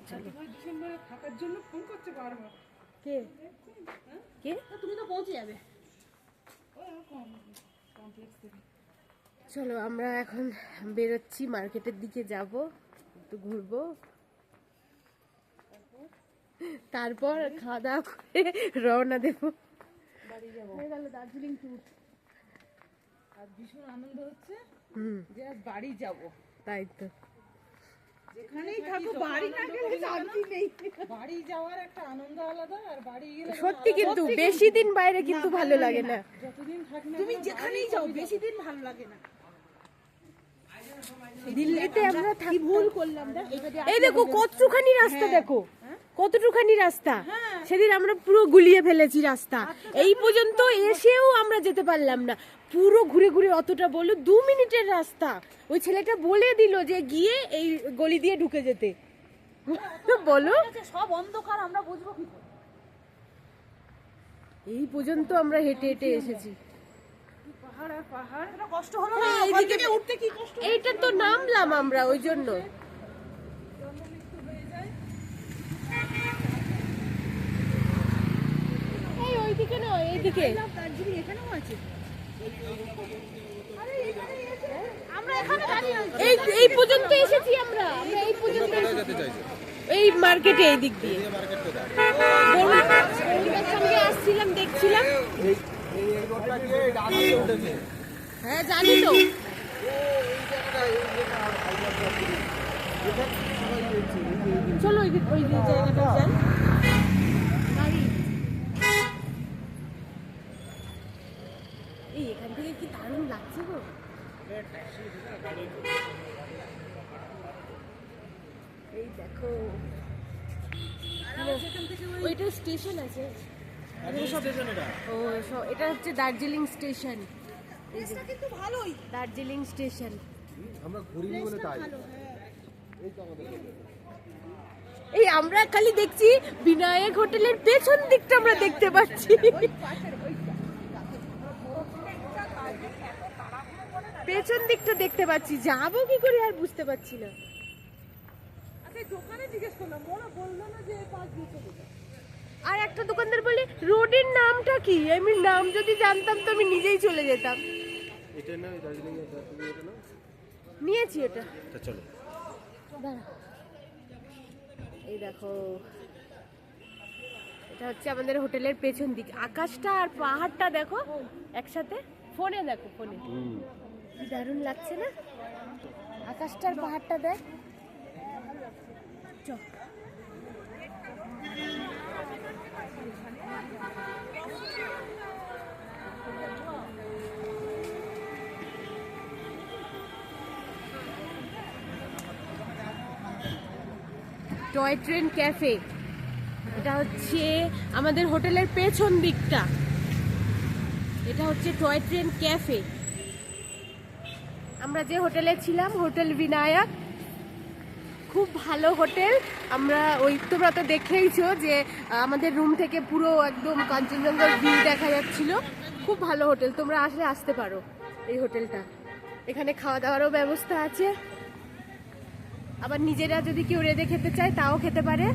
চলো। ডিসেম্বরে থাকার জন্য ফোন করছে বারবার। কে কে? তুমি তো পৌঁছে যাবে। চলো আমরা এখন বেরোচ্ছি, মার্কেটের দিকে যাব, একটু ঘুরবো, তারপর খাওয়া দাওয়া করে রওনা দেবো। বাড়ি যাবো। হয়ে গেল দার্জিলিং ট্যুর। আর ভীষণ আনন্দ হচ্ছে হুম, যে আজ বাড়ি যাব। তাই তো। যেখানেই থাকো বাড়ি না গেলে শান্তি নেই। বাড়ি যাওয়ার একটা আনন্দ আলাদা, আর বাড়ি গেলে সত্যি কিন্তু বেশি দিন বাইরে কিন্তু ভালো লাগে না। যতদিন থাকি না তুমি যেখানেই যাও বেশি দিন ভালো লাগে না। দিল্লিতে আমরা কি ভুল করলাম দেখ, এটা দিয়ে এই দেখো কতটুখানি রাস্তা, দেখো কতটুখানি রাস্তা। সেদিন আমরা পুরো গুলিয়ে ফেলেছি রাস্তা, এই পর্যন্ত এসেও আমরা যেতে পারলাম না। পুরো ঘুরে ঘুরে অতটা বললো 2 মিনিটের রাস্তা, ওই ছেলেটা বলে দিল যে গিয়ে এই গলি দিয়ে ঢুকে যেতে। বলো সব অন্ধকার, আমরা বুঝবো কি করে? এই পর্যন্ত আমরা হেঁটে হেঁটে এসেছি। পাহাড় আর পাহাড়। এটা কষ্ট হলো না? হ্যাঁ, ওখান এইদিকে থেকে উঠতে কি কষ্ট। এইটা তো নামলাম আমরা ওই জন্য। এই ওইদিকে না, এইদিকে দার্জিলিং এখানেও আছে। আমরা এখানে দাঁড়িয়ে আছি। এই এই পর্যন্ত এসেছি আমরা এই পর্যন্ত এই মার্কেটে এই দিক দিয়ে গরুর সঙ্গে আসছিলাম, দেখছিলাম। হ্যাঁ জানি তো। চলো ওই জায়গাটা যান। এই এখান থেকে কি দারুণ লাগছে গো। এই দেখো ওইটা স্টেশন আছে। ও এটা হচ্ছে দার্জিলিং স্টেশন। কিন্তু ভালোই। দার্জিলিং স্টেশন। আমরা ঘুরিনি বলে তাই। এই আমরা খালি দেখছি বিনায়ক হোটেলের পেছন দিকটা আমরা দেখতে পাচ্ছি। পেছন দিকটা দেখতে পাচ্ছি, যাবো কি করে আর বুঝতে পারছি না। আচ্ছা দোকানে জিজ্ঞেস করলাম, ওরা বললো না যে পাঁচ দিয়ে চলে যায়। আর একটা দোকানদার বলে রোডের নামটা কি, আমি নাম যদি জানতাম তো আমি নিজেই চলে যেতাম। এটা না দার্জিলিং এর তুমি এটা না নিয়েছি এটা। তা চলো। দাঁড়া। এই দেখো এটা হচ্ছে আমাদের হোটেলের পেছন দিক। আকাশটা আর পাহাড়টা দেখো একসাথে, ফোনে দেখো, ফোনে কি দারুণ লাগছে না আকাশটা আর পাহাড়টা। দেখ চল। টয় ট্রেন ক্যাফে, এটা হচ্ছে আমাদের হোটেলের পেছন দিকটা। এটা হচ্ছে টয় ট্রেন ক্যাফে। আমরা যে হোটেলে ছিলাম, হোটেল বিনায়ক, খুব ভালো হোটেল। আমরা তোমরা তো দেখেইছো যে আমাদের রুম থেকে পুরো একদম কাঞ্চনজঙ্ঘার ভিউ দেখা যাচ্ছিল। খুব ভালো হোটেল, তোমরা আসলে আসতে পারো এই হোটেলটা। এখানে খাওয়া দাওয়ারও ব্যবস্থা আছে, আবার নিজেরা যদি কেউ রেঁধে খেতে চায় তাও খেতে পারে।